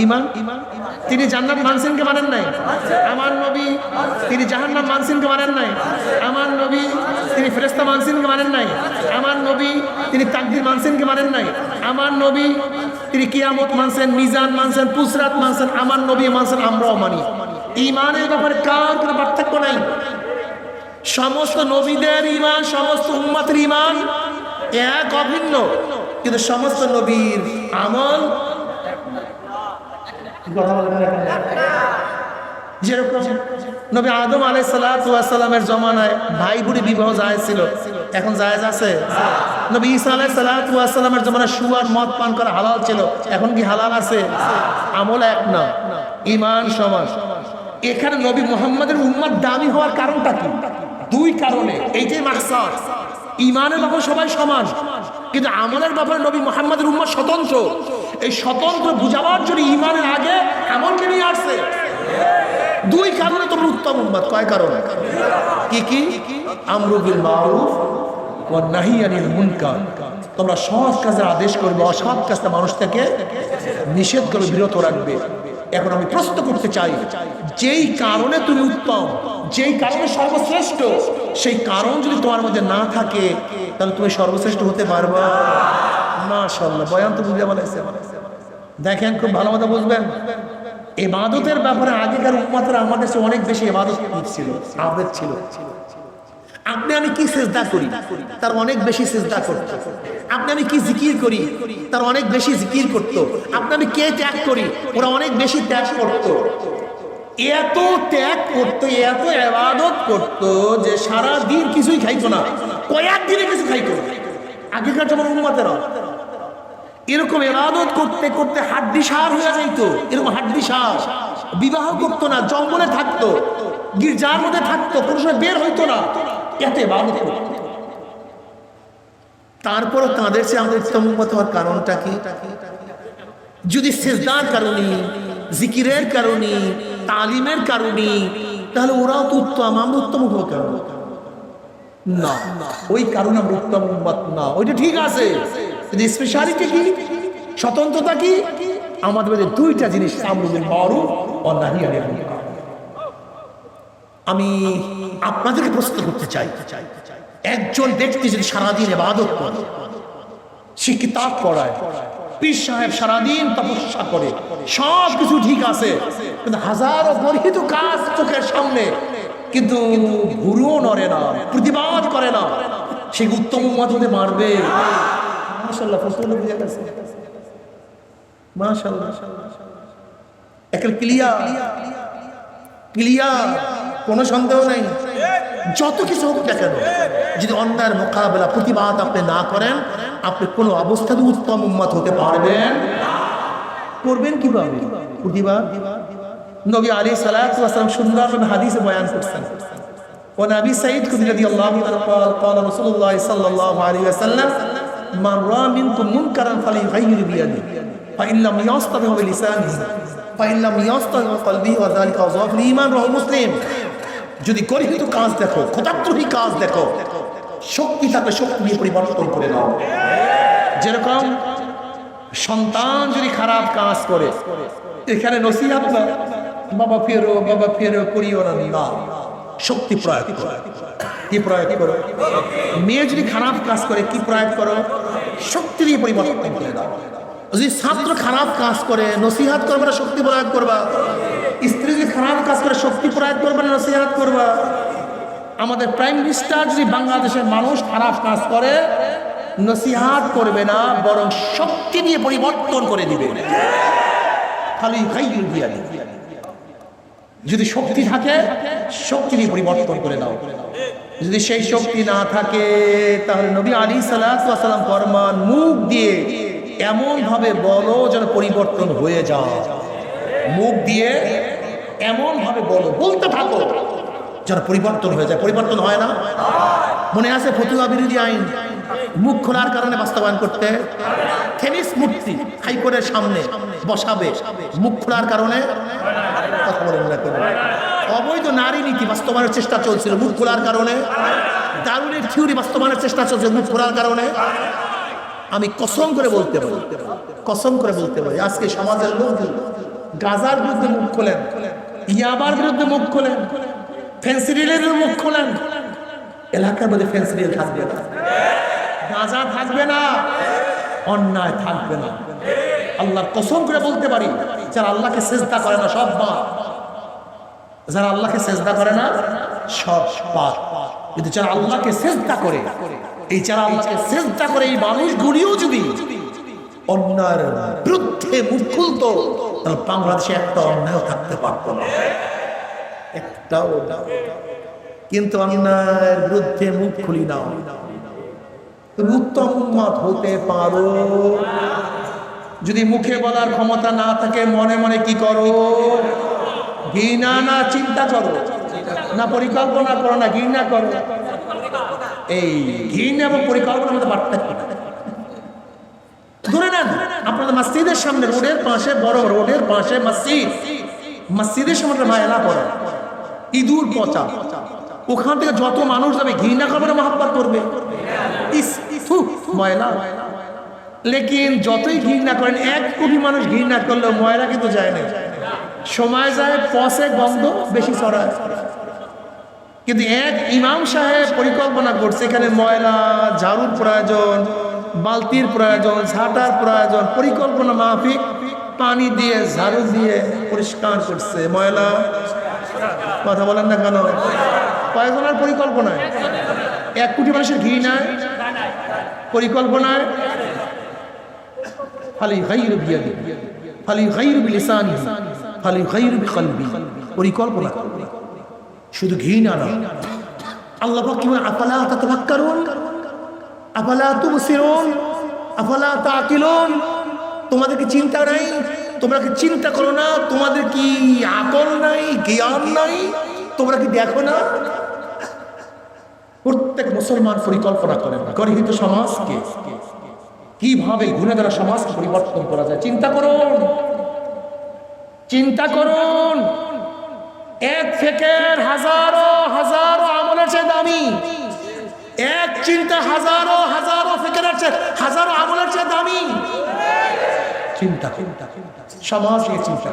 Speaker 1: ঈমান, তিনি জান্নাত মানছেন কে মানেন নাই? আমার নবী তিনি জাহান্নাম মানছেন কে মানেন নাই? আমার নবী তিনি ফেরেশতা মানছেন কে মানেন নাই? আমার নবী তিনি তাকদীর মানছেন কে মানেন নাই? আমার নবী তিনি কিয়ামত মানছেন, মিজান মানছেন, পুসরাত মানছেন, আমার নবী মানছেন, আমরাও মানি। ঈমানের ব্যাপারে কার কোনো পার্থক্য নাই। সমস্ত নবীদের ঈমান, সমস্ত উম্মতের ঈমান এক, অভিন্ন, কিন্তু সমস্ত নবীর আমল যেরকম নবী আদম আলাইহিস সালাতু ওয়াস সালামের জমানায় ভাই বুড়ি বিবাহ জায়েজ ছিল, এখন জায়েজ আছে? নবী ঈসা আলাইহিস সালাতু ওয়াস সালামের জমানায় সুদ মদ পান করা হালাল ছিল, এখন কি হালাল আছে? আমল এক না, ঈমান সমান। এখানে নবী মুহাম্মদের উম্মত দামি হওয়ার কারণটা কি? দুই কারণে, এইটাই মাকসাদ। ঈমানের ব্যাপারে সবাই সমান, কিন্তু আমলের ব্যাপারে নবী মুহাম্মদের উম্মত স্বতন্ত্র। এই স্বতন্ত্র বুঝাবার জন্য ঈমানের আগে আমলকে নিয়ে আসছে। দুই কারণে তোমরা উত্তম উম্মত। কয় কারণ? কি কি? আমরু বিল মারুফ ওয়া নাহি আনিল মুনকার। তোমরা সৎ কাজের আদেশ করবে, অসৎ কাজটা মানুষ থেকে নিষেধ করবে, বিরত রাখবে। এখন আমি প্রশ্ন করতে চাই, যেই কারণে তুমি উত্তম, যেই কারণে সর্বশ্রেষ্ঠ, সেই কারণ যদি তোমার মধ্যে না থাকে, তাহলে তুমি সর্বশ্রেষ্ঠ হতে পারবা? মাশাআল্লাহ, বয়ান তো বুঝে বলেছে। দেখেন, খুব ভালো মতো বুঝবেন। ইবাদতের ব্যাপারে আগেকার উম্মতরা আমাদের চেয়ে অনেক বেশি ইবাদত ছিল, আবেদ ছিল। আপনি আমি কি সিজদা করি, তার অনেক বেশি সিজদা করত। আপনি আমি কি জিকির করি, তার অনেক বেশি জিকির করত। আপনি আমি কে ত্যাগ করি, ওরা অনেক বেশি ত্যাগ করত। এত ত্যাগ করতো, এত ইবাদত করতো যে সারা দিন কিছুই খাইতো না, কয়েকদিনে কিছু খাইতো। আগেকার যেমন উম্মতেরা এরকম ইবাদত করতে করতে হাড্ডি সার হয়ে যাইতো, এরকম হাড্ডি সার। বিবাহ করতো না, জঙ্গলে থাকতো, গির্জার মধ্যে থাকতো, কোনো সময় বের হইতো না, এত ইবাদত করতো। তারপরও তাদের চেয়ে আমাদের উত্তম উম্মত হওয়ার কারণটা কি? যদি সিজদার কারণে, জিকিরের কারণে, তালিমের কারণে, তাহলে ওরাও তো উত্তম, আমরা উত্তম হবো কেন? না, ওই কারণে আমরা উত্তম উম্মত না। ওইটা ঠিক আছে, কিন্তু স্পেশালিটি কি, স্বতন্ত্রতা কি? আমাদের মধ্যে দুইটা জিনিস, আমরু বিল মারুফ ওয়া নাহি আনিল মুনকার। আমি আপনাদেরকে প্রশ্ন করতে চাই, একজন ব্যক্তি যদি সারাদিন ইবাদত করে, সে কিতাব পড়ায়, পীর সাহেব সারাদিন তপস্যা করে, সব কিছু ঠিক আছে, কিন্তু হাজারো গর্হিত কাজ চোখের সামনে, কিন্তু ভুরুও নড়ে না, প্রতিবাদ করে না, সে উত্তম উম্মত হতে পারবে? মাশাআল্লাহ, ফসল বুঝে গেছে। মাশাআল্লাহ, একটা ক্লিয়ার, কোনো সন্দেহ নাই। যত কিছু হোক না কেন, যদি অন্যায়ের মোকাবেলা প্রতিবাদ আপনি না করেন, আপনি কোনো অবস্থাতে উত্তম উম্মত হতে পারবেন। করবেন কিভাবে প্রতিবাদ? নবী আলাইহিস সালাতু ওয়াস সালাম সুন্দরভাবে হাদিসে বয়ান করছেন। ওয়া নবী সাইয়্যিদ খুদরি রাদিয়াল্লাহু তাআলা قال রাসূলুল্লাহ সাল্লাল্লাহু আলাইহি ওয়াসাল্লাম মান রা মিনকুম মুনকারান ফালিয়ুগাইয়ির বিয়াদিহি ফাইন লাম ইয়াস্তাতি বিলিসানিহি ফাইন লাম ইয়াস্তাতি বিকলবিহি ওয়া যালিকা আযফুল ঈমান। রাহ মুসলিম। যদি গর্হিত কাজ দেখো, ক্ষতাদ্রোহী কাজ দেখো, শক্তি থাকলে শক্তি দিয়ে পরিবর্তন করে নাও। যেরকম সন্তান যদি খারাপ কাজ করে, এখানে নসিহত না, বাবা ফেরো করিও না, শক্তি প্রয়োগ করো। কি প্রয়োগ করো? মেয়ে যদি খারাপ কাজ করে কি প্রয়োগ করো? শক্তি দিয়ে পরিবর্তন করে দাও। যদি ছাত্র খারাপ কাজ করে নসিহত করবে না, শক্তি প্রয়োগ করবা। স্ত্রী যদি খারাপ কাজ করে শক্তি প্রয়োগ করবে না, নসিহত করবা। আমাদের প্রাইম মিনিস্টার যদি বাংলাদেশের মানুষ খারাপ কাজ করে নসিহত করবে না, বরং শক্তি দিয়ে পরিবর্তন করে দিবে। খালি খাইয়ুল বিয়াদি। যদি শক্তি থাকে শক্তি দিয়ে পরিবর্তন করে দাও। যদি সেই শক্তি না থাকে তাহলে নবী আলাইহিস সালাতু ওয়াস সালাম ফরমান, মুখ দিয়ে এমন ভাবে বলো যেন পরিবর্তন হয়ে যায়। মুখ দিয়ে এমন ভাবে বলো, বলতে থাকো যেন পরিবর্তন হয়ে যায়। পরিবর্তন হয় না? মনে আছে ফতুয়া বিরোধী আইন মুখ খোলার কারণে বাস্তবায়ন করতে? টেনিস মূর্তি হাইকোর্টের সামনে বসাবে মুখ খোলার কারণে? কথা বলেন না কেন? অবৈধ নারী নীতি বাস্তবায়নের চেষ্টা চলছিল মুখ খোলার কারণে। দারুণের থিওরি বাস্তবায়নের চেষ্টা চলছে মুখ খোলার কারণে। আমি কসম করে বলতে পারি আজকে সমাজের লোক গাজার বিরুদ্ধে মুখ খোলেন, ইয়াবার বিরুদ্ধে মুখ খোলেন, ফেন্সিডিলের মুখ খোলেন, এলাকার মধ্যে ফেন্সিডিল থাকবে না, গাজা থাকবে না, অন্যায় থাকবে না। আল্লাহর কসম করে বলতে পারি, যারা আল্লাহকে সেজদা করে না সব বাদ, যারা আল্লাহকে সেজদা করে না সব বাদ। কিন্তু যারা আল্লাহকে সেজদা করে, এই যারা আল্লাহকে সেজদা করে এই মানুষগুলিও যদি অন্যায়ের বিরুদ্ধে মুখ খুলতো তাহলে বাংলাদেশে একটা অন্যায় থাকতে পারত না, একটাও। কিন্তু অন্যায়ের বিরুদ্ধে মুখ খুলি না। তুমি উত্তম উম্মত হতে পারো যদি মুখে বলার ক্ষমতা না থাকে, মনে মনে কি করো? ঘৃণা না চিন্তা করো, না পরিকল্পনা করো, না ঘৃণা করো। এই ঘৃণা এবং পরিকল্পনার মধ্যে পার্থক্য। ধরে নেন আপনাদের মসজিদের সামনে রোডের পাশে, বড় রোডের পাশে মসজিদের সামনে মেলা পড়ে, ইঁদুর পচা, ওখান থেকে যত মানুষ যাবে ঘৃণা করবে না মহব্বত করবে? ময়লা। লেকিন যতই ঘৃণা করেন, 1 কোটি মানুষ ঘৃণা করলেও ময়লা কিন্তু যায় না। সময় যায়, পচে গন্ধ বেশি ছড়ায়। কিন্তু এক ইমাম সাহেব পরিকল্পনা করছে এখানে ময়লা, ঝাড়ুর প্রয়োজন, বালতির প্রয়োজন, ঝাঁটার প্রয়োজন, পরিকল্পনা মাফিক পানি দিয়ে ঝাড়ু দিয়ে পরিষ্কার করছে ময়লা। কথা বলেন না কেন? কয়েকজনের পরিকল্পনায়? 1 কোটি মানুষের ঘৃণায়, পরিকল্পনায়। ফালিয়ুগাইয়ির বিয়াদিহি ফালিয়ুগাইয়ির বিলিসানিহি ফালিয়ুগাইয়ির বিকলবিহি। পরিকল্পনা, শুধু ঘৃণা না। আল্লাহ পাক কি বলেন? আফালা তাতাফাক্কারুন আফালা তুবসিরুন আফালা তাকিলুন। তোমাদের কি চিন্তা নাই? তোমরা কি চিন্তা করো না? তোমাদের কি আকল নাই, জ্ঞান নাই? তোমরা কি দেখো না? প্রত্যেক মুসলমান পরিকল্পনা করেন না গর্হিত সমাজকে কিভাবে গুণের সমাজকে পরিবর্তন করা যায়। চিন্তা করুন। এক ফিকির হাজারো আমলের চেয়ে দামি। এক চিন্তা হাজারো ফিকিরের চেয়ে, হাজারো আমলের চেয়ে দামি। চিন্তা সমাজ নিয়ে চিন্তা।